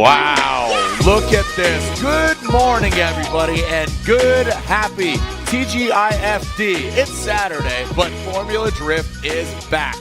Wow, look at this. Good morning, everybody, and good, happy TGIFD. It's Saturday, but Formula Drift is back.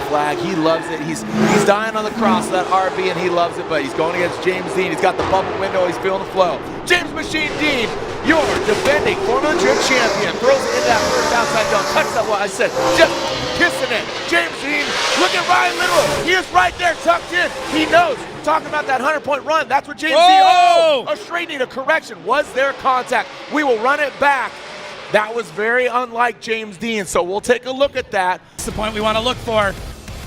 Flag. He loves it. He's dying on the cross, that RB, and he loves it, but he's going against James Dean. He's got the bubble window. He's feeling the flow. James Machine Dean, your defending Formula Drift champion, throws it into that first outside zone. Touch that one. I said, just kissing it. James Dean, look at Ryan Literal. He is right there, tucked in. He knows. Talking about that 100-point run. That's what James Dean. Oh, a straightening, a correction. Was there contact? We will run it back. That was very unlike James Dean, so we'll take a look at that. That's the point we want to look for.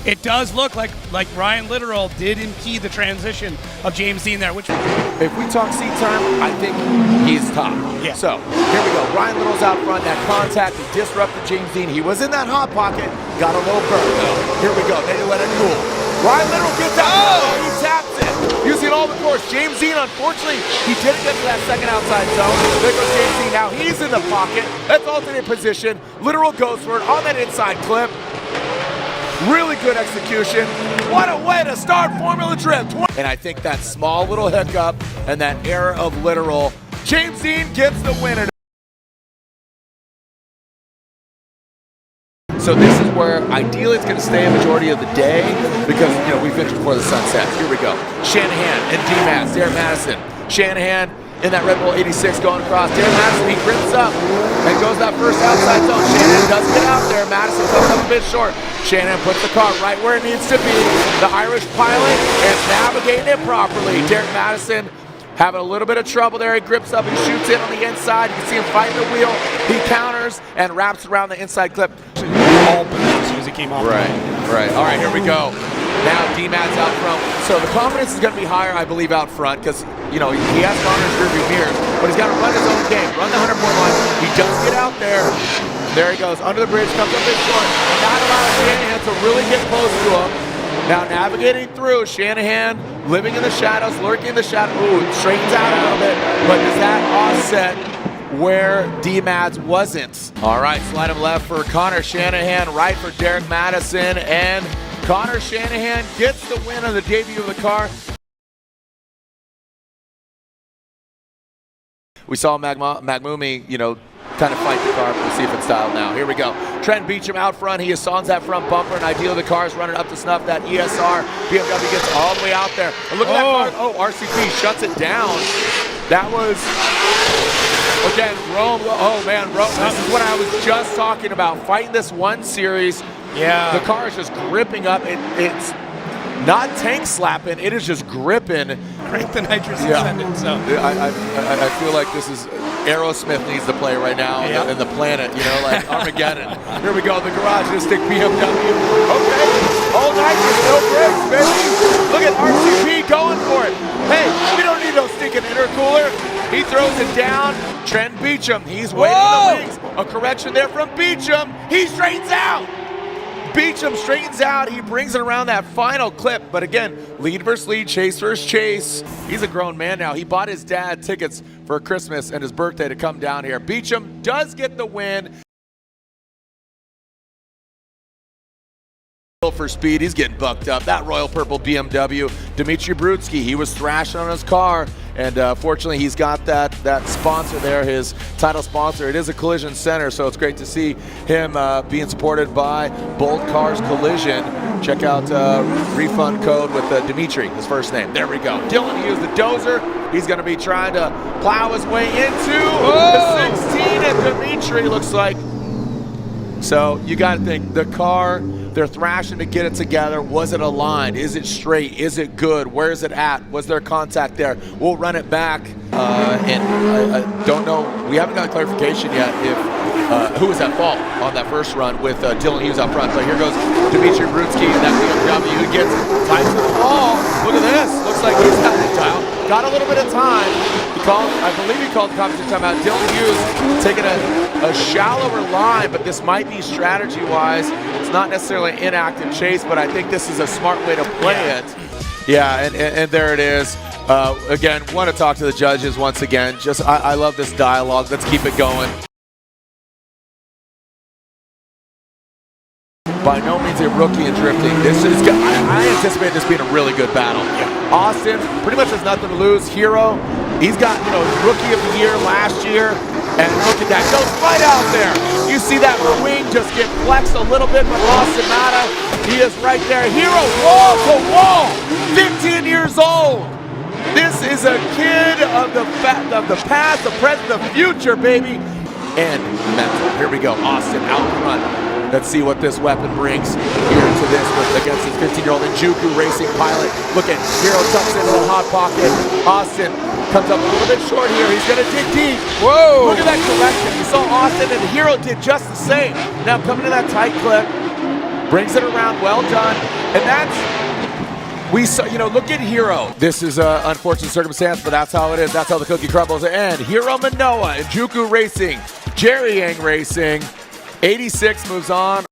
It does look like Ryan Literal did impede the transition of James Dean there. Which, if we talk seat time, I think he's top. Yeah. So here we go. Ryan Little's out front. That contact, he disrupted James Dean. He was in that hot pocket. Got a little burn though. Here we go. They let it cool. Ryan Little gets out. Oh, he taps it. Using all the course. James Dean, unfortunately, he didn't get to that second outside zone. There goes James Dean. Now he's in the pocket. That's alternate position. Literal goes for it on that inside clip. Really good execution. What a way to start Formula Drift. And I think that small little hiccup and that error of Literal, James Dean gets the winner. So this is where ideally it's going to stay a majority of the day because, you know, we finished before the sun sets. Here we go. Shanahan and D-Mass, Darren Madison. Shanahan in that Red Bull 86 going across. Darren Madison, he grips up and goes that first outside zone. Shanahan does get out there. Madison comes up a bit short. Shanahan puts the car right where it needs to be. The Irish pilot is navigating it properly. Darren Madison having a little bit of trouble there. He grips up and shoots in on the inside. You can see him fighting the wheel. He counters and wraps around the inside clip. as soon as he came off. Right. All right, here we go. Now D-Mad's out front. So the confidence is going to be higher, I believe, out front because, you know, he has Connor's rearview mirrors, but he's got to run his own game, run the 100-point line. He does get out there. There he goes, under the bridge, comes up bit short. Not allowing Shanahan to really get close to him. Now navigating through, Shanahan living in the shadows, lurking in the shadows. Ooh, straightens out a little bit, but does that offset where D-Mads wasn't? All right, slide him left for Connor Shanahan, right for Derek Madison, and Connor Shanahan gets the win on the debut of the car. We saw Magmumi, you know, kind of fight the car. We'll see if it's dialed now. Here we go. Trent Beecham out front. He assaults that front bumper, and ideally the car's running up to snuff. That ESR. BMW gets all the way out there. And look at that car. Oh, RCP shuts it down. That was, again, Rome. Oh, man, Rome. This is what I was just talking about. Fighting this one series. Yeah. The car is just gripping up. It's not tank slapping. It is just gripping. Crank the nitrous ascendant. So I feel like this is Aerosmith needs to play right now in the planet, you know, like Armageddon. Here we go, the garage is stick BMW. Okay, all nitrous, no brakes, baby. Look at RCP going for it. Hey, we don't need no stinking intercooler. He throws it down. Trent Beecham, he's waiting in the wings. A correction there from Beecham. He straightens out. Beecham straightens out. He brings it around that final clip. But again, lead versus lead, chase versus chase. He's a grown man now. He bought his dad tickets for Christmas and his birthday to come down here. Beecham does get the win. For speed, he's getting bucked up. That royal purple BMW. Dmitry Brutsky, he was thrashing on his car, and fortunately he's got that sponsor there, his title sponsor. It is a collision center, so it's great to see him being supported by Bold Cars Collision. Check out refund code with Dmitry, his first name. There we go. Dylan Hughes, the dozer. He's going to be trying to plow his way into the 16, and Dmitry looks like. So you got to think, the car, they're thrashing to get it together. Was it aligned? Is it straight? Is it good? Where is it at? Was there contact there? We'll run it back. And I don't know. We haven't got clarification yet if who was at fault on that first run with Dylan Hughes up front. But here goes Dmitry Brutsky and that BMW who gets tied to the wall. Look at this. Looks like he's got a little bit of time. He I believe he called the competition timeout. Dylan Hughes taking a shallower line, but this might be strategy-wise. It's not necessarily an inactive chase, but I think this is a smart way to play it. Yeah, and there it is. Again, want to talk to the judges once again. I love this dialogue. Let's keep it going. By no means a rookie in drifting. I anticipate this being a really good battle. Austin pretty much has nothing to lose. Hero, he's got, rookie of the year last year, and look at that, goes right out there. You see that wing just get flexed a little bit, but Austin Mata, he is right there. Hero, wall to wall, 15 years old. This is a kid of the past, the present, the future, baby. And mental. Here we go. Austin out front. Let's see what this weapon brings here to this against his 15-year-old Njuku Racing pilot. Look at Hero tucks into the hot pocket. Austin comes up a little bit short here. He's going to dig deep. Whoa! Look at that correction. You saw Austin and Hero did just the same. Now coming to that tight clip, brings it around. Well done. And that's. We saw, look at Hero. This is an unfortunate circumstance, but that's how it is. That's how the cookie crumbles. And Hero Manoa, Njuku Racing, Jerry Yang Racing, 86 moves on.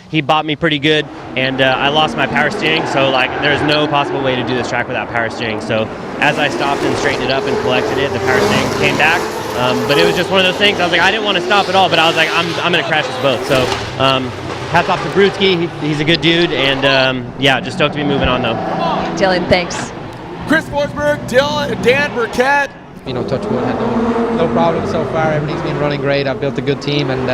He bought me pretty good, and I lost my power steering, so there's no possible way to do this track without power steering. So as I stopped and straightened it up and collected it, the power steering came back. But it was just one of those things. I was like, I didn't want to stop at all, but I was like, I'm going to crash us both. So hats off to Brudski. He's a good dude, and yeah, just stoked to be moving on though. Dylan, thanks. Chris Forsberg, Dan Burkett. Touch wood, had no problem so far. Everything's been running great. I've built a good team, and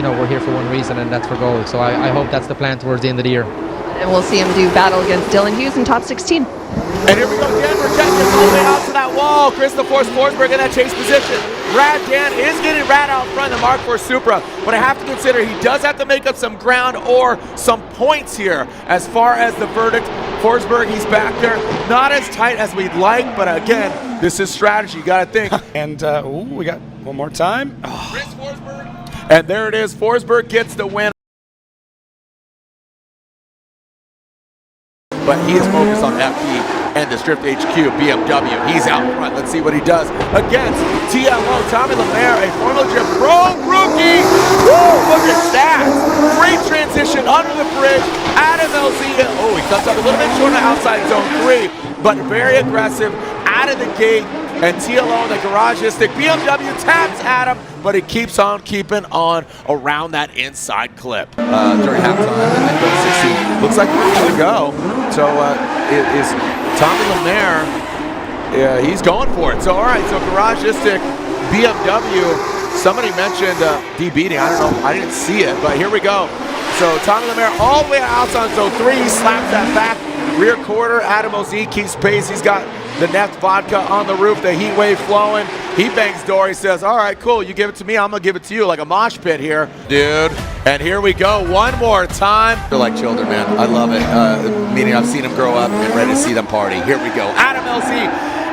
we're here for one reason, and that's for gold. So I hope that's the plan towards the end of the year. And we'll see him do battle against Dylan Hughes in top 16. And here we go, Dan Burkett gets all the way out to that wall. Chris the Force Forsberg in that chase position. Dan is getting Rad out front of the Mark IV Supra, but I have to consider he does have to make up some ground or some points here as far as the verdict. Forsberg, he's back there. Not as tight as we'd like, but again, this is strategy. You got to think. And we got one more time. Oh. Chris Forsberg. And there it is. Forsberg gets the win. But he is focused on FP and this Drift HQ BMW. He's out front. Let's see what he does against TLO. Tommy Lemaire, a Formula Drift Pro rookie. Woo! Look at that. Great transition under the bridge. Adam LZ. Oh, he cuts up a little bit short of outside zone 3, but very aggressive out of the gate. And TLO in the garage stick. BMW taps Adam, but he keeps on keeping on around that inside clip during halftime. And then goes 16. Looks like we're going to go. So it is Tommy Lemaire. Yeah, he's going for it. So all right. So garage stick BMW. Somebody mentioned D beating. I don't know. I didn't see it, but here we go. So Tommy Lemaire all the way outside zone 3. He slaps that back rear quarter. Adam OZ keeps pace. He's got the Neft vodka on the roof, the heat wave flowing. He bangs door. He says, all right, cool. You give it to me. I'm going to give it to you, like a mosh pit here, dude. And here we go. One more time. They're like children, man. I love it. Meaning I've seen them grow up and ready to see them party. Here we go. Adam LZ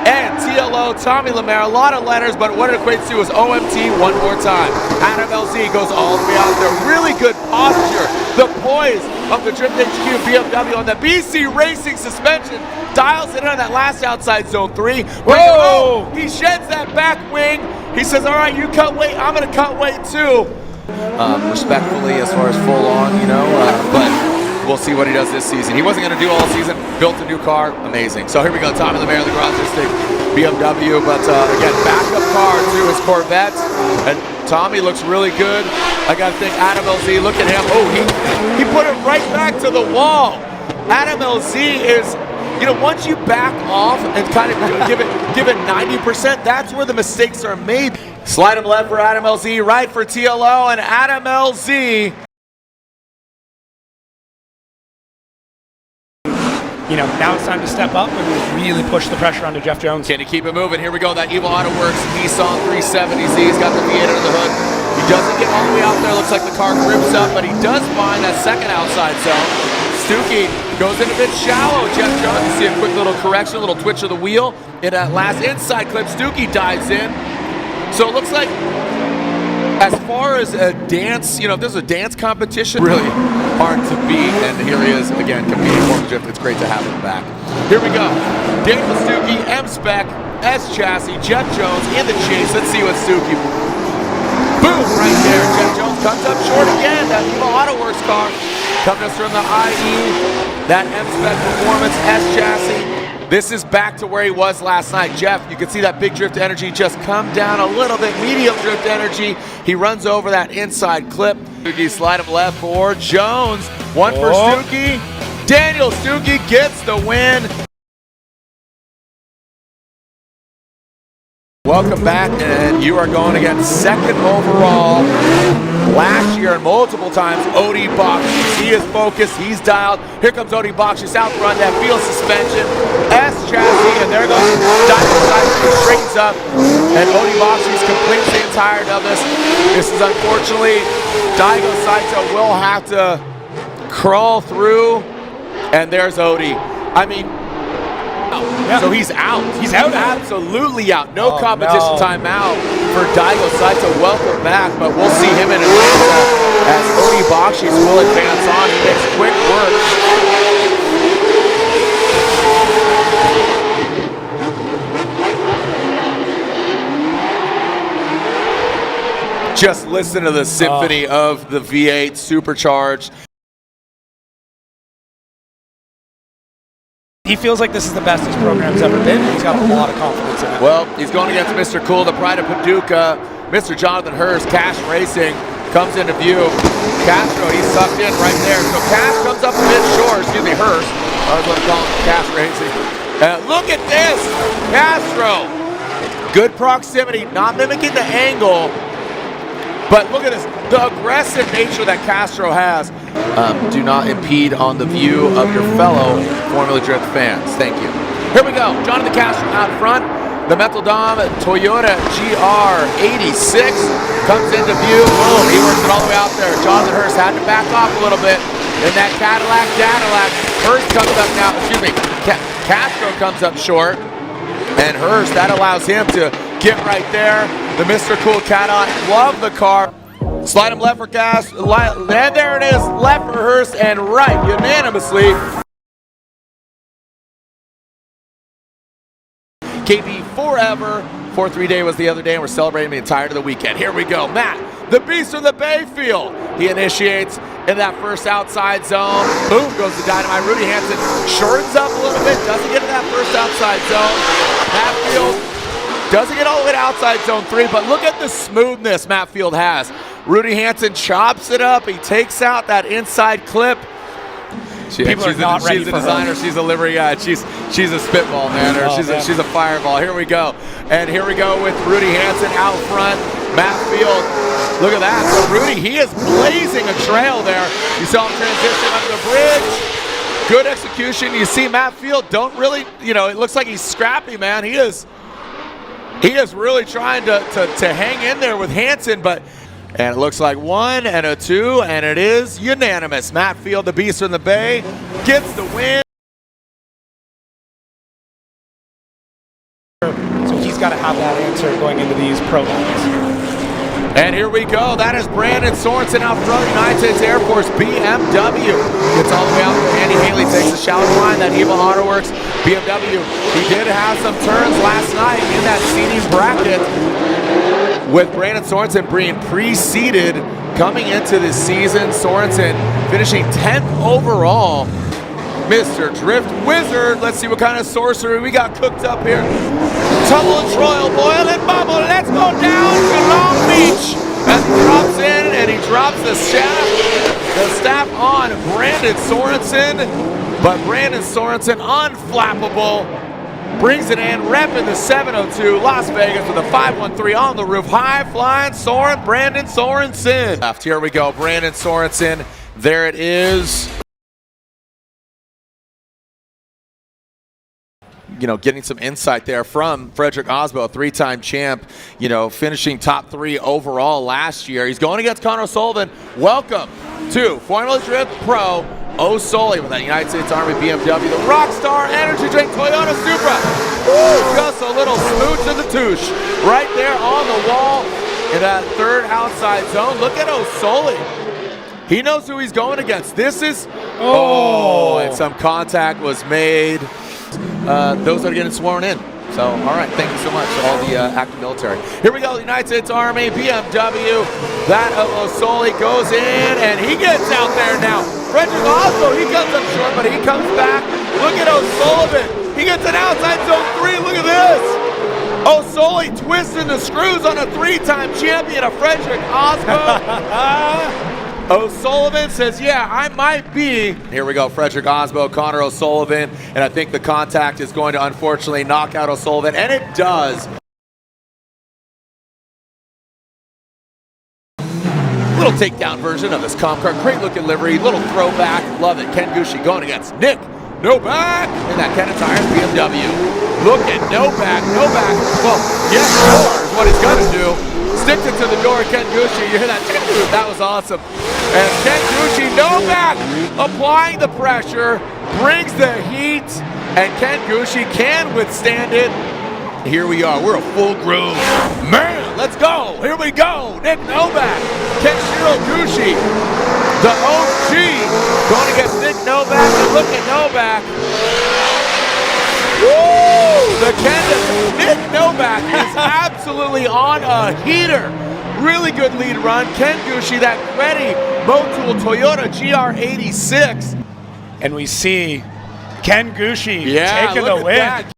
and TLO, Tommy Lemaire. A lot of letters, but what it equates to is OMT one more time. Adam LZ goes all the way out there. Really good posture. The poise of the Drift HQ BMW on the BC Racing suspension. Dials it on that last outside zone 3. Whoa! He sheds that back wing. He says, all right, you cut weight. I'm going to cut weight too. Respectfully, as far as full on, but we'll see what he does this season. He wasn't going to do all season. Built a new car. Amazing. So here we go. Tommy Lemaire, the garage stick BMW. But again, backup car to his Corvette. And Tommy looks really good. I got to think Adam LZ, look at him. Oh, he put it right back to the wall. Adam LZ is, once you back off and kind of give it 90%, that's where the mistakes are made. Slide him left for Adam LZ, right for TLO, and Adam LZ. Now it's time to step up and really push the pressure onto Jeff Jones. Can he keep it moving? Here we go. That Evil Auto Works Nissan 370Z. He's got the V8 under the hood. He doesn't get all the way out there. Looks like the car grips up, but he does find that second outside zone. Stuckey goes in a bit shallow. Jeff Jones, you see a quick little correction, a little twitch of the wheel. In that last inside clip, Stuckey dives in. So it looks like, as far as a dance, if there's a dance competition, really, hard to beat. And here he is again competing for the drift. It's great to have him back. Here we go. Daniel Stuckey, M-Spec, S-Chassis, Jeff Jones in the chase. Let's see what Stuckey. Boom, right there. Jeff Jones comes up short again. That Evo AutoWorks car coming us from the IE. That M-Spec Performance S-Chassis. This is back to where he was last night. Jeff, you can see that big drift energy just come down a little bit. Medium drift energy. He runs over that inside clip. Stuckey slide him left for Jones. One for Stuckey. Daniel Stuckey gets the win. Welcome back, and you are going against second overall last year and multiple times, Odie Bakshi. He is focused, he's dialed. Here comes Odie Bakshi, out front, that field suspension, S-Chassis, and there goes Daigo Saito, straightens up, and Odie Bakshi's completely tired of this. This is unfortunately, Daigo Saito will have to crawl through, and there's Odie. I mean, yeah. So he's out. He's out. Absolutely out. No competition timeout for Daigo Saito. Welcome back, but we'll see him in Atlanta as Odie Bakshi will advance on. He makes quick work. Just listen to the symphony of the V8 supercharged. He feels like this is the best his program's ever been. He's got a lot of confidence in it. Well, he's going against Mr. Cool, the pride of Paducah. Mr. Jonathan Hurst, Cash Racing, comes into view. Castro, he's sucked in right there. So Cash comes up a bit short, excuse me, Hurst. I was going to call him Cash Racing. Look at this, Castro. Good proximity, not mimicking the angle. But look at this, the aggressive nature that Castro has. Do not impede on the view of your fellow Formula Drift fans. Thank you. Here we go. Jonathan Castro out front. The Metal Dom Toyota GR86 comes into view. Boom, he works it all the way out there. Jonathan Hurst had to back off a little bit. Then that Cadillac. Hurst comes up now, excuse me. Castro comes up short. And Hurst, that allows him to get right there. The Mr. Cool Cadillac, love the car. Slide him left for gas, and there it is, left for Hurst, and right, unanimously. KB forever. 4-3 day was the other day, and we're celebrating the entirety of the weekend. Here we go, Matt, the beast of the Bayfield. He initiates in that first outside zone. Boom, goes the dynamite. Rudy Hansen shortens up a little bit, doesn't get to that first outside zone. Matfield doesn't get all the way to outside zone 3, but look at the smoothness Matfield has. Rudy Hansen chops it up. He takes out that inside clip. She's a designer. She's a livery guy. She's a spitball, man. Or she's a fireball. Here we go. And here we go with Rudy Hansen out front. Matfield. Look at that. So Rudy, he is blazing a trail there. You saw him transition under the bridge. Good execution. You see Matfield don't really, it looks like he's scrappy, man. He is really trying to hang in there with Hansen, and it looks like 1 and a 2, and it is unanimous. Matfield, the beast from the Bay, gets the win. So he's got to have that answer going into these pro lines. And here we go. That is Brandon Sorensen out front, United States Air Force BMW. Gets all the way out there. Andy Haley takes the shallow line. That Evo AutoWorks BMW. He did have some turns last night in that seating bracket, with Brandon Sorensen being preceded coming into this season. Sorensen finishing 10th overall. Mr. Drift Wizard. Let's see what kind of sorcery we got cooked up here. Tumble and Troil, boil and bubble. Let's go down to Long Beach. As he drops in and he drops the staff on Brandon Sorensen. But Brandon Sorensen, unflappable, brings it in, repping the 702 Las Vegas with a 513 on the roof. High flying Brandon Sorensen. Left, here we go, Brandon Sorensen. There it is. Getting some insight there from Frederick Osbo, three-time champ, finishing top 3 overall last year. He's going against Connor O'Sullivan. Welcome to Formula Drift Pro O'Sully with that United States Army BMW, the Rockstar Energy Drink Toyota Supra. Woo, just a little smooch of the touche right there on the wall in that third outside zone. Look at O'Sully. He knows who he's going against. This is, and some contact was made. Those are getting sworn in. So, all right, thank you so much to all the active military. Here we go, the United States Army, BMW. That of Osoli goes in, and he gets out there now. Frederick also, he comes up short, but he comes back. Look at O'Sullivan. He gets an outside zone 3. Look at this. Osoli twisting the screws on a 3-time champion of Frederick Osbo. O'Sullivan says, yeah, I might be. Here we go, Frederick Osbo, Connor O'Sullivan, and I think the contact is going to unfortunately knock out O'Sullivan, and it does. Little takedown version of this comp car. Great looking livery, little throwback. Love it. Ken Gucci going against Nick Novak in that Cannon Tires BMW. Look at Novak. Well, yes, more is what he's going to do. Sticks it to the door, Ken Gucci. You hear that? That was awesome. And Ken Gucci, Novak applying the pressure, brings the heat, and Ken Gucci can withstand it. Here we are. We're a full groove. Man, let's go. Here we go. Nick Novak, Kenshiro Gucci, the OG, going against Nick Novak. And look at Novak. Woo! The Nick Novak is absolutely on a heater. Really good lead run. Ken Gucci, that ready Motul Toyota GR86. And we see Ken Gucci taking look the at win. that.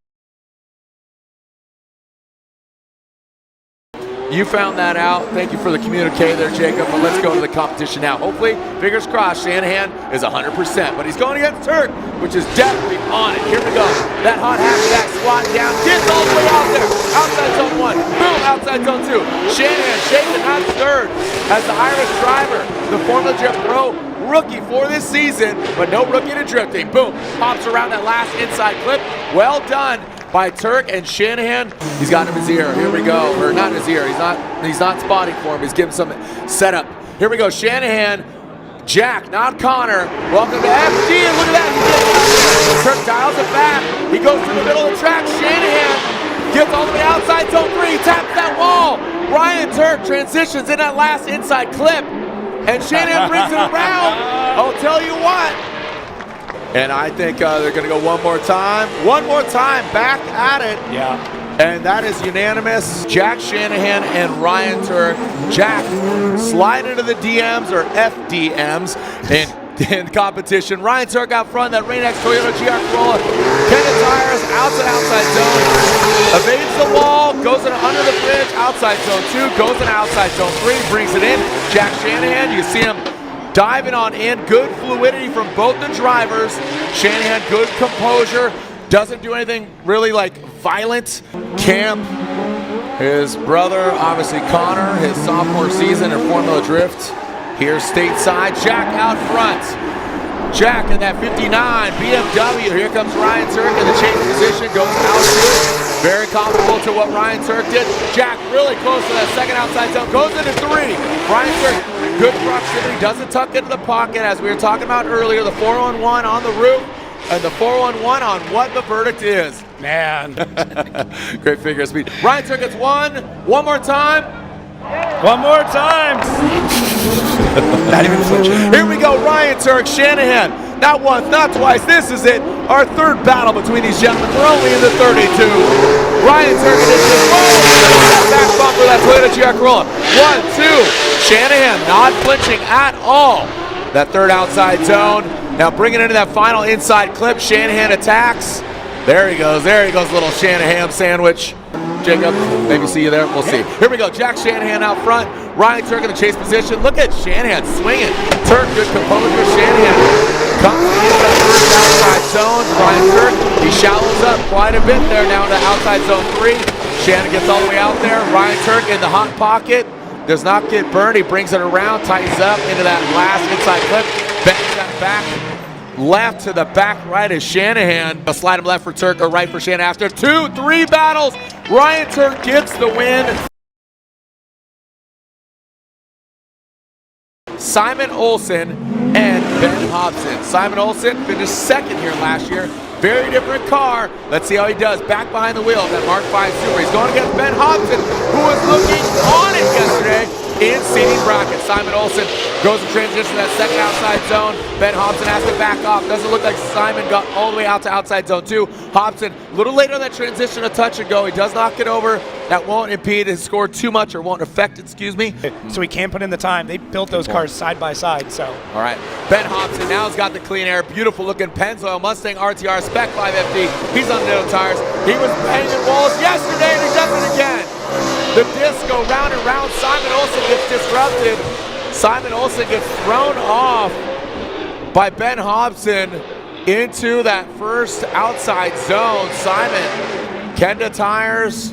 You found that out. Thank you for the communique there, Jacob. But let's go to the competition now. Hopefully, fingers crossed, Shanahan is 100%. But he's going against Turk, which is definitely on it. Here we go. That hot half of that squat down. Gets all the way out there. Outside zone 1. Boom, outside zone 2. Shanahan shaking, not stirred. As the Irish driver, the Formula Drift Pro rookie for this season, but no rookie to drifting. Boom, pops around that last inside clip. Well done by Turk, and Shanahan, he's got him his ear. Here we go. Or not his ear. He's not spotting for him. He's giving some setup. Here we go. Shanahan, Jack, not Connor. Welcome to FD. And look at that. Turk dials it back. He goes to the middle of the track. Shanahan gets all the way outside zone 3. Taps that wall. Ryan Turk transitions in that last inside clip. And Shanahan brings it around. I'll tell you what. And I think they're going to go one more time. One more time, back at it. Yeah. And that is unanimous. Jack Shanahan and Ryan Turk. Jack slide into the DMs or FDMs in competition. Ryan Turk out front, that Rain-X Toyota GR Corolla. Cannon Tires, outside zone. Evades the wall, goes in under the bridge, outside zone 2, goes in outside zone 3, brings it in. Jack Shanahan, you see him diving on in, good fluidity from both the drivers. Shanahan, good composure, doesn't do anything really like violent. Camp, his brother, obviously Connor, his sophomore season in Formula Drift. Here stateside, Jack out front. Jack in that 59 BMW. Here comes Ryan Turk in the chase position, goes out. Very comparable to what Ryan Turk did. Jack really close to that second outside zone, goes into 3. Ryan Turk, good proximity, doesn't tuck into the pocket as we were talking about earlier. The 4-on-1 on the roof and the 4-on-1 on what the verdict is. Man. Great figure of speed. Ryan Turk gets one more time. One more time. Not even flinching. Here we go, Ryan Turk, Shanahan. Not once, not twice. This is it. Our third battle between these gentlemen. We're only in the 32. Ryan Turk is that back bumper, that Toyota GR Corolla. 1, 2. Shanahan not flinching at all. That third outside zone. Now bringing into that final inside clip. Shanahan attacks. There he goes, little Shanahan sandwich. Jacob, maybe see you there. We'll see. Here we go. Jack Shanahan out front. Ryan Turk in the chase position. Look at Shanahan swinging. Turk, good composure. Shanahan comes into that first outside zone. Ryan Turk, he shallows up quite a bit there now to outside zone 3. Shanahan gets all the way out there. Ryan Turk in the hot pocket. Does not get burned. He brings it around, tightens up into that last inside clip. Bends that back left to the back right is Shanahan. A slide him left for Turk or right for Shanahan. After 2-3 battles, Ryan Turk gets the win. Simon Olsen and Ben Hobson. Simon Olsen finished second here last year. Very different car. Let's see how he does. Back behind the wheel of that Mark V Super. He's going against Ben Hobson, who was looking on it yesterday in seating bracket. Simon Olsen Goes to transition to that second outside zone. Ben Hobson has to back off. Doesn't look like Simon got all the way out to outside zone 2. Hobson, a little later on that transition, a touch and go. He does knock it over. That won't impede his score too much, or won't affect it, excuse me. So he can't put in the time. They built those cars side by side, so. All right, Ben Hobson now has got the clean air. Beautiful looking Pennzoil Mustang RTR Spec 5FD. He's on the no tires. He was banging walls yesterday, and he does it again. The disco round and round. Simon Olsen gets disrupted. Simon Olsen gets thrown off by Ben Hobson into that first outside zone. Simon, Kenda tires.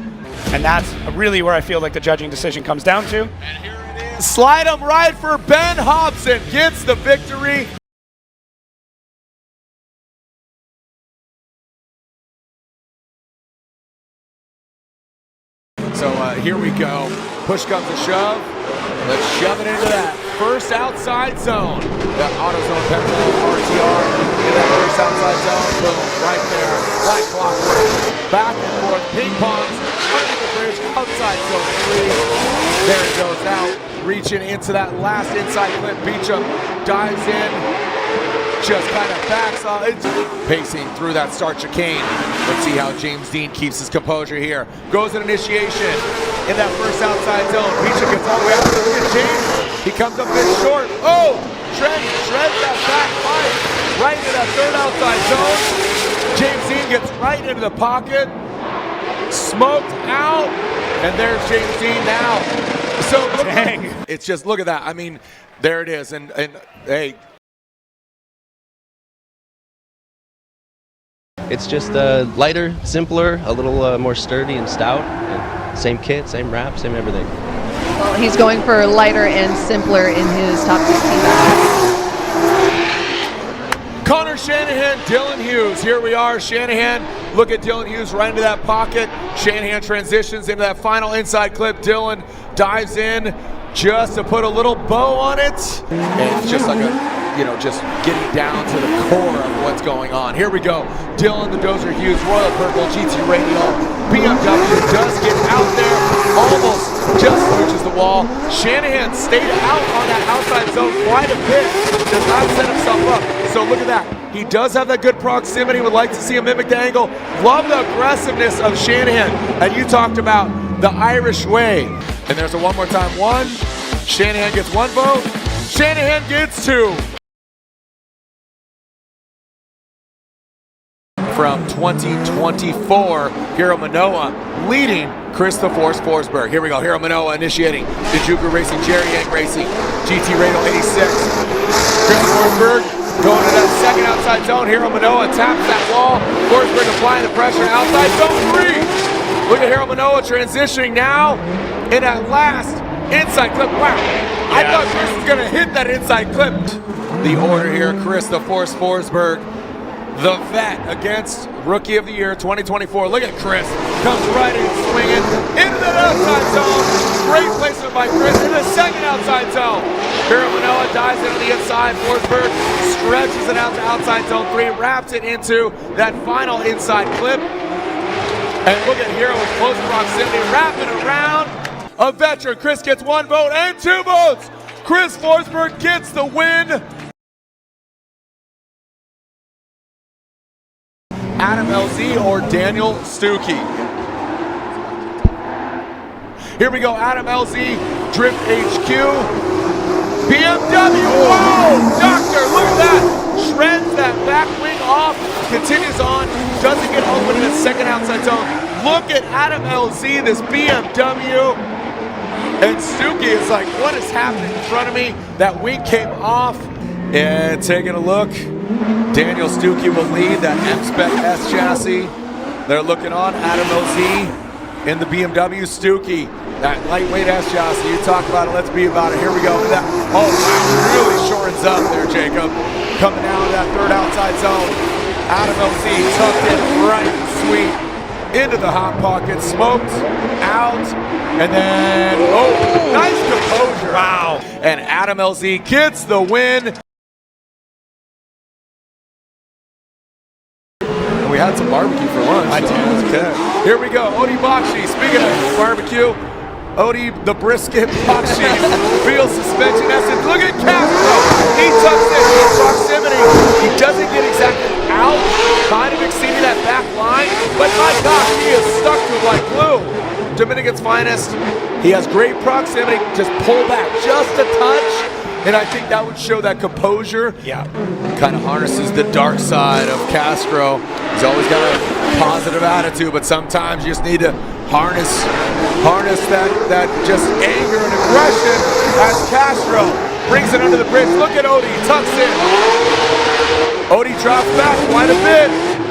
And that's really where I feel like the judging decision comes down to. And here it is. Slide him right for Ben Hobson. Gets the victory. So here we go. Push comes to shove. Let's shove it into that first outside zone. That AutoZone Pennzoil RTR in that first outside zone. Boom, right there. Like clockwork. Back and forth. Ping pongs. Under the bridge. Outside zone 3. There it goes out. Reaching into that last inside clip. Beecham dives in. Just kind of backs off. It's pacing through that start chicane. Let's see how James Dean keeps his composure here. Goes in initiation in that first outside zone. Beecham gets all the way out to James. He comes up a bit short. Oh! Trent shreds that back fight right into that third outside zone. James Dean gets right into the pocket. Smoked out. And there's James Dean now. So Dang. It's just, look at that. I mean, there it is. And hey. It's just lighter, simpler, a little more sturdy and stout. And same kit, same wrap, same everything. Well, he's going for lighter and simpler in his top 16 battle. Connor Shanahan, Dylan Hughes. Here we are, Shanahan. Look at Dylan Hughes right into that pocket. Shanahan transitions into that final inside clip. Dylan dives in just to put a little bow on it. And it's just like a, just getting down to the core of what's going on. Here we go. Dylan the Dozer Hughes, Royal Purple, GT Radial. BMW does get out there, almost just reaches the wall. Shanahan stayed out on that outside zone quite a bit. Does not set himself up. So look at that. He does have that good proximity. Would like to see him mimic the angle. Love the aggressiveness of Shanahan. And you talked about the Irish way. And there's a one more time. One. Shanahan gets one vote. Shanahan gets 2. From 2024, Hiro Manoa leading Chris the Force Forsberg. Here we go, Hiro Manoa initiating. Dijuku Racing, Jerry Yang Racing, GT Radial 86. Chris Forsberg going to that second outside zone. Hiro Manoa taps that wall. Forsberg applying the pressure outside zone 3. Look at Hiro Manoa transitioning now in that last inside clip. Wow, I thought Chris was going to hit that inside clip. The order here, Chris the Force Forsberg, the vet against Rookie of the Year 2024. Look at Chris. Comes right in swinging into that outside zone. Great placement by Chris in the second outside zone. Hiro Manoa dives into the inside. Forsberg stretches it out to outside zone 3. Wraps it into that final inside clip. And look at Hiro with close proximity. Wrapping around. A veteran. Chris gets 1 vote and 2 votes. Chris Forsberg gets the win. Adam LZ or Daniel Stuckey. Here we go, Adam LZ, Drift HQ, BMW, whoa, Doctor, look at that, shreds that back wing off, continues on, doesn't get open in the second outside zone. Look at Adam LZ, this BMW, and Stuckey is like, what is happening in front of me? That wing came off, and taking a look, Daniel Stuckey will lead that M-Spec S chassis. They're looking on Adam LZ in the BMW. Stuckey, that lightweight S chassis. You talk about it, let's be about it. Here we go. That, oh, wow, really shortens up there, Jacob. Coming down to that third outside zone. Adam LZ tucked in right sweet into the hot pocket, smoked out, and then, oh, nice composure. Wow. And Adam LZ gets the win. We had some barbecue for lunch. I did. Okay. Here we go. Odi Bakshi, speaking of barbecue, Odie, the brisket box sheet, feels suspension essence. Look at Castro. He tucks in proximity. He doesn't get exactly out, kind of exceeding that back line, but my gosh, he is stuck to it like glue. Dominican's finest. He has great proximity. Just pull back just a touch, and I think that would show that composure. Yeah. Kind of harnesses the dark side of Castro. He's always got a positive attitude, but sometimes you just need to harness that just anger and aggression as Castro brings it under the bridge. Look at Odie, tucks in. Odie drops back quite a bit.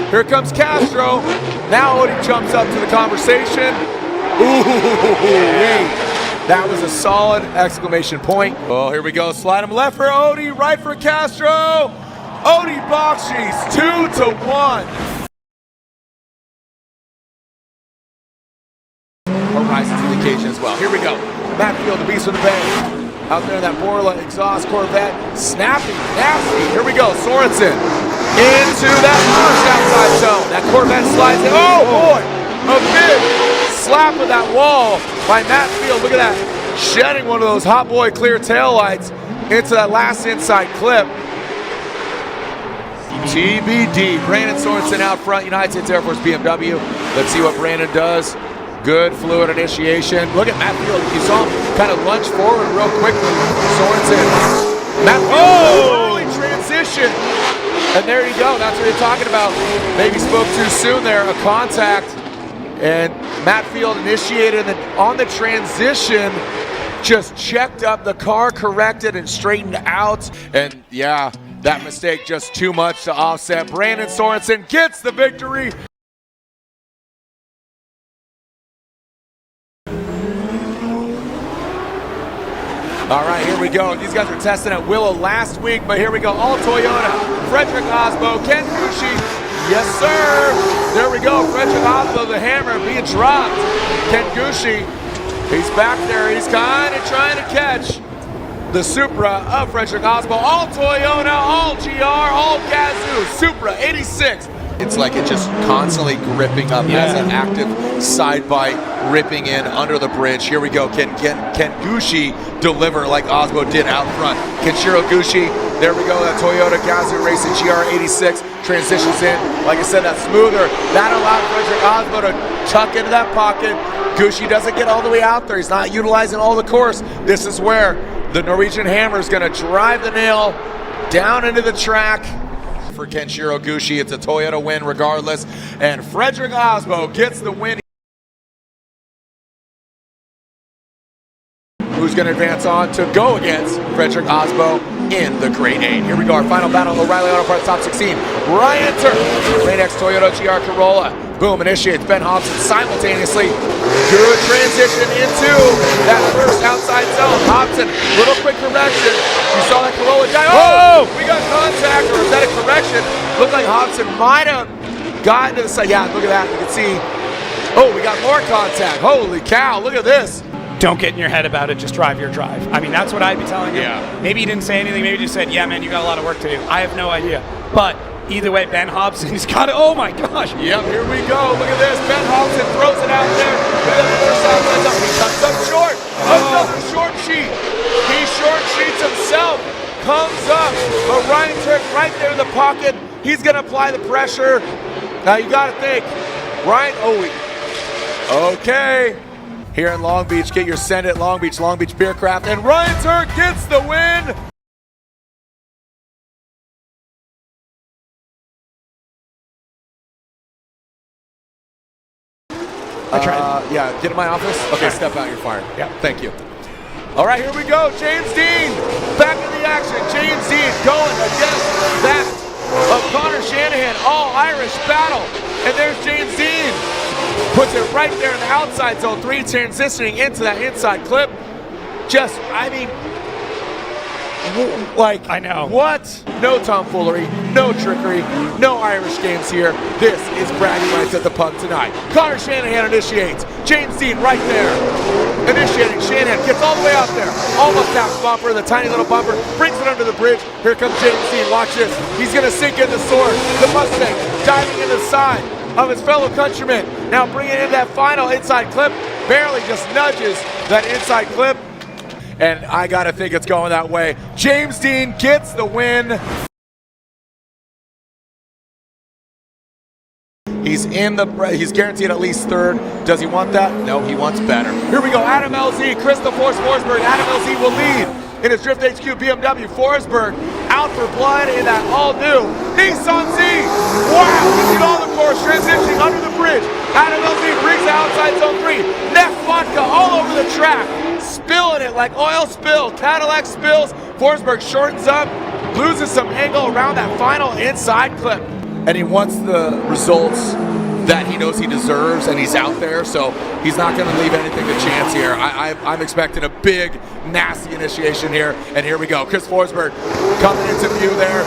Here comes Castro. Now Odie jumps up to the conversation. Ooh, that was a solid exclamation point. Oh, here we go. Slide him left for Odie, right for Castro. Odie Bakshis, 2-1. Rises to the occasion as well. Here we go. Matt Field, the beast of the bay. Out there in that Borla exhaust Corvette. Snappy, nasty. Here we go. Sorensen into that launch outside zone. That Corvette slides in. Oh boy! A big slap of that wall by Matt Field. Look at that. Shedding one of those hot boy clear taillights into that last inside clip. TBD. Brandon Sorensen out front. United States Air Force BMW. Let's see what Brandon does. Good fluid initiation. Look at Matt Field. You saw him kind of lunge forward real quickly. Sorensen. Matt Field, early transition. And there you go. That's what you're talking about. Maybe spoke too soon there. A contact. And Matt Field initiated, and on the transition, just checked up the car, corrected, and straightened out. And yeah, that mistake just too much to offset. Brandon Sorensen gets the victory. All right, here we go. These guys were testing at Willow last week, but here we go. All Toyota. Frederick Osbo, Ken Gucci. Yes, sir. There we go. Frederick Osbo, the hammer, being dropped. Ken Gucci, he's back there. He's kind of trying to catch the Supra of Frederick Osbo. All Toyota, all GR, all Gazoo. Supra 86. It's like it's just constantly gripping up as an active side bite, ripping in under the bridge. Here we go. Can Gucci deliver like Osbo did out front? Kenshiro Gucci, there we go. That Toyota Gazoo Racing GR86 transitions in. Like I said, that's smoother. That allowed Frederick Osbo to tuck into that pocket. Gucci doesn't get all the way out there. He's not utilizing all the course. This is where the Norwegian hammer is going to drive the nail down into the track. For Kenshiro Gucci, it's a Toyota win regardless, and Frederick Osbo gets the win. Who's going to advance on to go against Frederick Osbo in the Grade 8? Here we go, our final battle, O'Reilly Auto Parts Top 16. Ryan Turk, Rain X Toyota GR Corolla. Boom, initiates Ben Hobson simultaneously. Good transition into that first outside zone. Hobson, little quick correction. You saw that Corolla die. Oh, we got contact, or is that a correction? Looked like Hobson might have gotten to the side. Yeah, look at that. You can see. Oh, we got more contact. Holy cow, look at this. Don't get in your head about it, just drive your drive. I mean, that's what I'd be telling you. Yeah. Maybe he didn't say anything, maybe he just said, yeah, man, you got a lot of work to do. I have no idea. But either way, Ben Hobson, he's got it. Oh my gosh. Yep, here we go. Look at this. Ben Hobson throws it out there. Look at the first outside zone. He cuts up short. Another short sheet. He short sheets himself. Comes up. But Ryan Turk right there in the pocket. He's going to apply the pressure. Now you got to think. Ryan, okay. Here in Long Beach, get your send at Long Beach Beer Craft, and Ryan Turk gets the win. Yeah, get in my office. Okay, step out, you're fired. Yeah. Thank you. All right, here we go. James Dean, back in the action. James Dean going against that of Connor Shanahan, all Irish battle. And there's James Dean. Puts it right there in the outside zone 3, transitioning into that inside clip. Just, I mean, like, I know. What? No tomfoolery, no trickery, no Irish games here. This is bragging rights at the pub tonight. Connor Shanahan initiates. James Dean right there. Initiating. Shanahan gets all the way out there. Almost taps bumper, the tiny little bumper. Brings it under the bridge. Here comes James Dean. Watch this. He's going to sink in the sword. The Mustang diving in the side of his fellow countryman. Now bringing in that final inside clip. Barely just nudges that inside clip. And I gotta think it's going that way. James Dean gets the win. He's guaranteed at least third. Does he want that? No, he wants better. Here we go, Adam LZ, Chris the Force Forsberg. Adam LZ will lead in his Drift HQ BMW. Forsberg out for blood in that all-new Nissan Z. Wow, he's in all the course, transitioning under the bridge. Adam LZ brings the outside zone 3. Neff vodka all over the track, spilling it like oil spill. Cadillac spills. Forsberg shortens up, loses some angle around that final inside clip. And he wants the results that he knows he deserves, and he's out there, so he's not going to leave anything to chance here. I'm expecting a big, nasty initiation here, and here we go. Chris Forsberg coming into view there.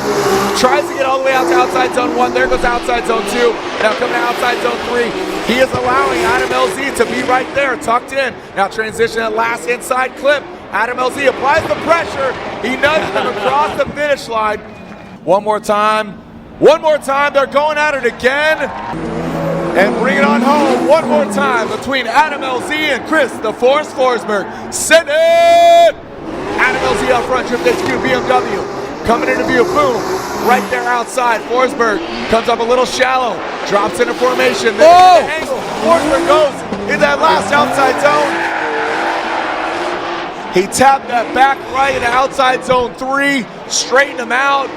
Tries to get all the way out to outside zone 1. There goes outside zone 2. Now coming to outside zone 3. He is allowing Adam LZ to be right there, tucked in. Now transition that last inside clip. Adam LZ applies the pressure. He nudges him across the finish line. One more time. One more time, they're going at it again. And bring it on home one more time between Adam LZ and Chris the Force Forsberg. Send it! Adam LZ up front, Drift HQ BMW. Coming into view, boom. Right there outside, Forsberg comes up a little shallow. Drops into formation, then the angle. Forsberg goes in that last outside zone. He tapped that back right into outside zone 3. Straighten him out.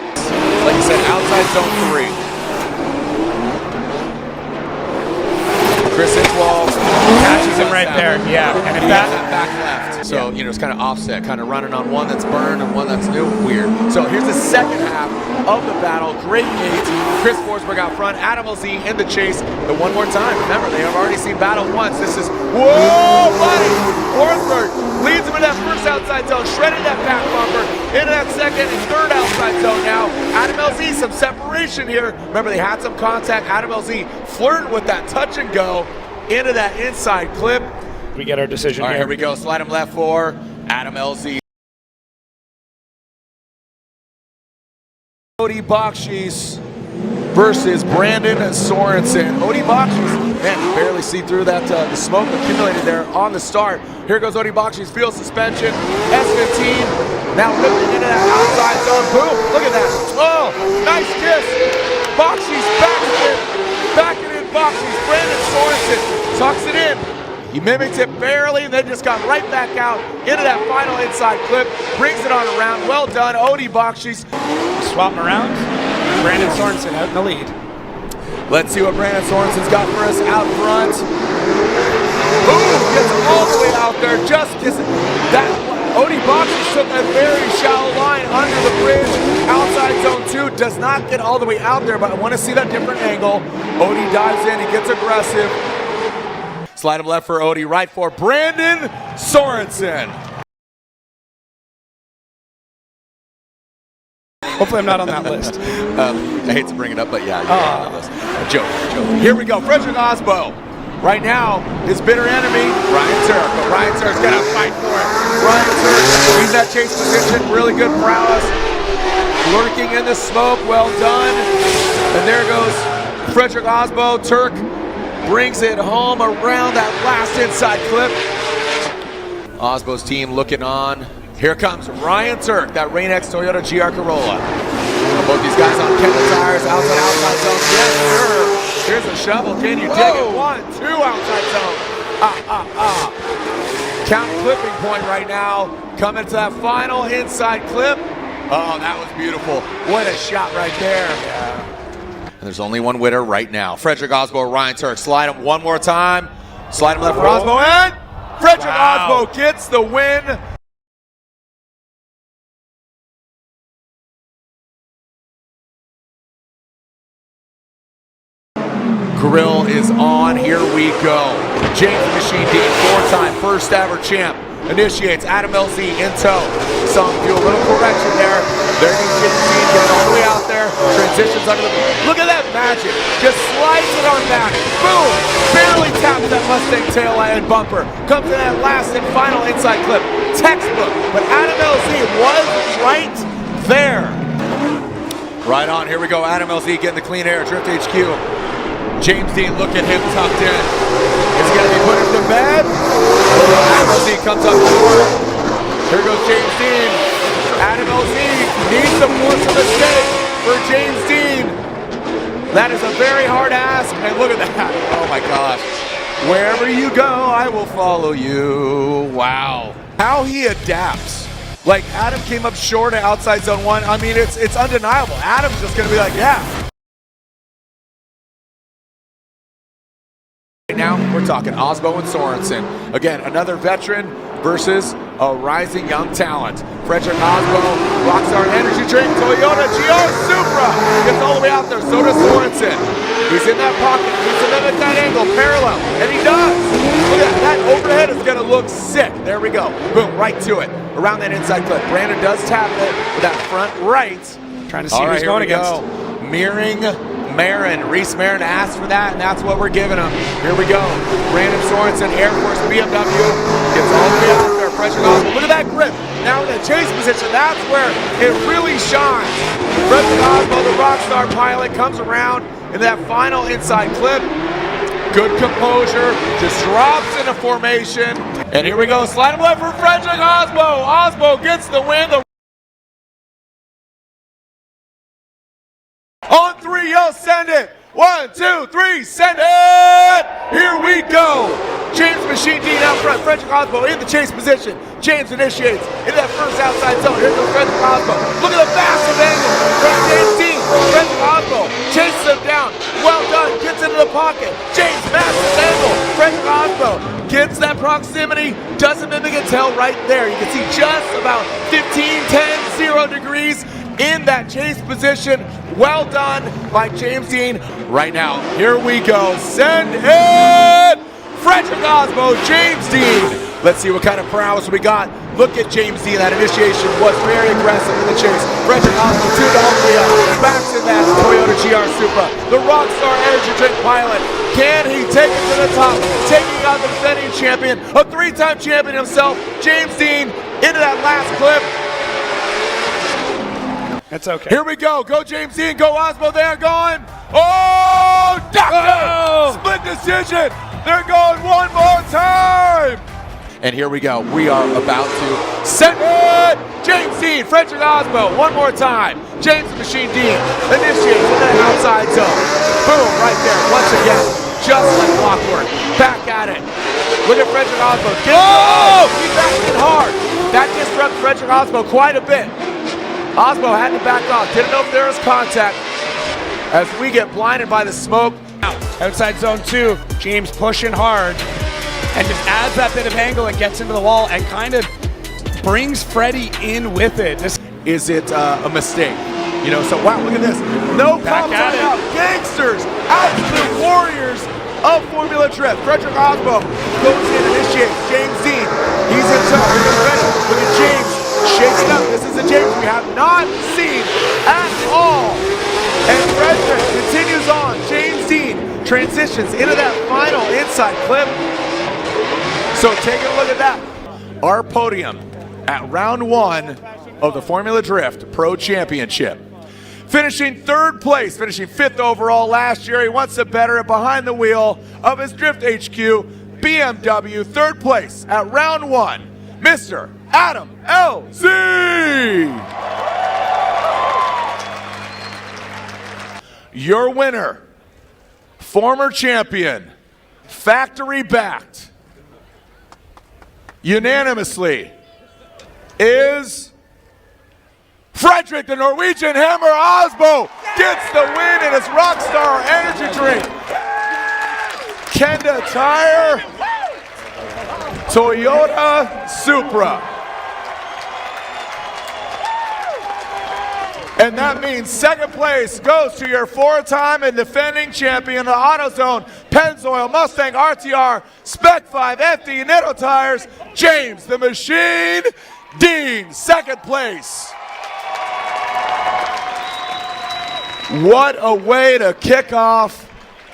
Like I said, outside zone 3. Chris Inkwall catches him right there. Yeah, and if that back left. So, you know, it's kind of offset, kind of running on one that's burned and one that's new. Weird. So here's the second half of the battle. Great gate. Chris Forsberg out front. Adam LZ in the chase. But one more time. Remember, they have already seen battle once. This is, whoa, buddy! Forsberg leads him in that first outside zone, shredding that back bumper, into that second and third outside zone now. Adam LZ, some separation here. Remember, they had some contact. Adam LZ flirting with that touch and go into that inside clip. We get our decision All right, here. here we go. Slide him left for Adam LZ. Odie Bakshis versus Brandon Sorensen. Odie Bakshis, man, you barely see through that the smoke accumulated there on the start. Here goes Odie Bakshis, field suspension, S15, now ripping into that outside zone. Boom, look at that. Oh, nice kiss. Bakshis backing in Bakshis. Brandon Sorensen tucks it in. He mimics it barely and then just got right back out into that final inside clip. Brings it on around. Well done, Odie Bakshis. Swap him around. Brandon Sorensen out in the lead. Let's see what Brandon Sorensen's got for us out front. Boom! Gets all the way out there. Just kissing. That Odie Bakshis took a very shallow line under the bridge. Outside zone 2. Does not get all the way out there, but I want to see that different angle. Odie dives in. He gets aggressive. Slide him left for Odie, right for Brandon Sorensen. Hopefully I'm not on that list. I hate to bring it up, but yeah, you're on that list. Joke. Here we go, Frederick Osbo. Right now, his bitter enemy, Ryan Turk. But Ryan Turk's gonna fight for it. Ryan Turk, he's that chase position, really good prowess. Lurking in the smoke, well done. And there goes Frederick Osbo. Turk brings it home around that last inside clip. Osbo's team looking on. Here comes Ryan Turk, that Rain-X Toyota GR Corolla. Both these guys on Kenda tires, outside zone. Yes, sir. Here's a shovel. Can you dig it? 1, 2 outside zone. Count clipping point right now. Coming to that final inside clip. Oh, that was beautiful. What a shot right there. Yeah. And there's only one winner right now. Frederick Osbo, Ryan Turk. Slide him one more time. Slide him left for Osbo, and Frederick Osbo gets the win. Grill is on. Here we go. James Machine Dean, 4-time first ever champ, initiates. Adam LZ in tow. Some do a little correction there. There goes James Dean getting all the way out there. Transitions under the. Look at that magic. Just slides it on back. Boom. Barely taps that Mustang tail light and bumper. Comes to that last and final inside clip. Textbook. But Adam LZ was right there. Right on. Here we go. Adam LZ getting the clean air. Drift HQ. James Dean, look at him tucked in. Is he going to be put to bed? Adam LZ comes up short. Here goes James Dean. Adam LZ needs to force a mistake for James Dean. That is a very hard ask, and look at that. Oh my gosh. Wherever you go, I will follow you. Wow. How he adapts. Like, Adam came up short at outside zone 1. I mean, it's undeniable. Adam's just going to be like, yeah. Right now, we're talking Osbo and Sorensen. Again, another veteran versus a rising young talent. Frederick Osbo, Rockstar Energy Drink, Toyota GR Supra. Gets all the way out there, so does Sorensen. He's in that pocket, he's in that angle, parallel, and he does. Look at that, overhead is gonna look sick. There we go, boom, right to it. Around that inside clip. Brandon does tap it with that front right. Trying to see who's going against. Mirroring Marin. Reese Marin asked for that, and that's what we're giving him. Here we go. Brandon Sorensen, Air Force BMW, gets all the way out there. Frederick Osbo, look at that grip. Now in the chase position, that's where it really shines. Frederick Osbo, the Rockstar pilot, comes around in that final inside clip. Good composure, just drops into formation. And here we go, slide him left for Frederick Osbo. Osbo gets the win. On 3, yo, send it. 1, 2, 3, send it! Here we go. James Machine Dean out front. Frederick Osbo in the chase position. James initiates in that first outside zone. Here goes Frederick Osbo. Look at the massive angle from James Dean. Frederick Osbo chases him down. Well done. Gets into the pocket. James, massive angle. Frederick Osbo gets that proximity. Doesn't mimic a tail right there. You can see just about 15, 10, 0 degrees in that chase position. Well done by James Dean. Right now, here we go. Send it! Frederick Osbo, James Dean. Let's see what kind of prowess we got. Look at James Dean. That initiation was very aggressive in the chase. Frederick Osbo, 2 to all the way up. Backs in that Toyota GR Supra. The Rockstar Energy Drink pilot. Can he take it to the top? Taking on the defending champion, a 3-time champion himself, James Dean, into that last clip. It's okay. Here we go. Go James Dean. Go Osbo. They're going. Oh, doctor! Oh! Split decision. They're going one more time. And here we go. We are about to send it. James Dean, Frederick Osbo, one more time. James Machine Dean initiates in the outside zone. Boom, right there. Once again, just like clockwork. Back at it. Look at Frederick Osbo. He's backing it hard. That disrupts Frederick Osbo quite a bit. Osbo had to back off. Didn't know if there was contact. As we get blinded by the smoke. Outside zone 2, James pushing hard and just adds that bit of angle and gets into the wall and kind of brings Freddie in with it. Is it a mistake? You know, so wow, look at this. No calls out. Gangsters, absolute warriors of Formula Drift. Frederick Osbo goes in, initiates. James Dean, he's in touch. Look at James shaking up. This is a James we have not seen at all. And Frederick continues on. James Dean transitions into that final inside clip. So take a look at that. Our podium at round 1 of the Formula Drift Pro Championship. Finishing 3rd place, finishing 5th overall last year. He wants to better it behind the wheel of his Drift HQ BMW. 3rd place at round 1, Mr. Adam LZ. Your winner, former champion, factory backed, unanimously, is Frederick the Norwegian Hammer Osbo. Gets the win in his Rockstar Energy Drink. Kenda Tire, Toyota Supra. And that means 2nd place goes to your 4-time and defending champion of the AutoZone Pennzoil Mustang RTR Spec 5 FD Nitto Tires, James the Machine Dean, 2nd place. What a way to kick off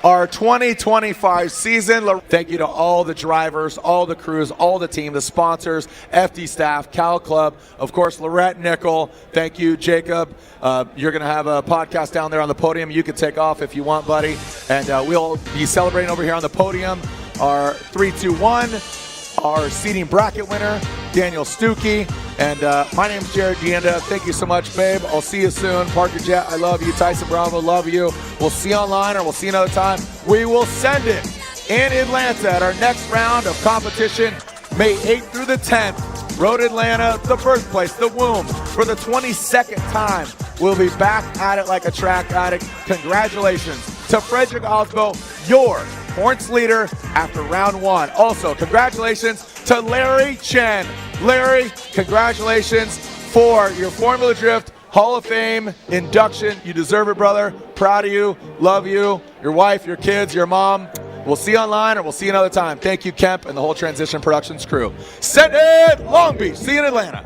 our 2025 season. Thank you to all the drivers, all the crews, all the team, the sponsors, FD staff, Cal Club, of course, Lorette Nickel. Thank you, Jacob. You're going to have a podcast down there on the podium. You can take off if you want, buddy. And we'll be celebrating over here on the podium our 3-2-1, our seeding bracket winner, Daniel Stuckey. And my name's Jared Gienda. Thank you so much, babe. I'll see you soon. Parker Jet, I love you. Tyson Bravo, love you. We'll see you online, or we'll see you another time. We will send it in Atlanta at our next round of competition, May 8th through the 10th. Road Atlanta, the birthplace, the womb, for the 22nd time. We'll be back at it like a track addict. Congratulations to Frederick Osbo, your points leader after round 1. Also, congratulations to Larry Chen. Larry, congratulations for your Formula Drift Hall of Fame induction. You deserve it, brother. Proud of you. Love you. Your wife, your kids, your mom. We'll see you online, or we'll see you another time. Thank you, Kemp, and the whole Transition Productions crew. Send it Long Beach. See you in Atlanta.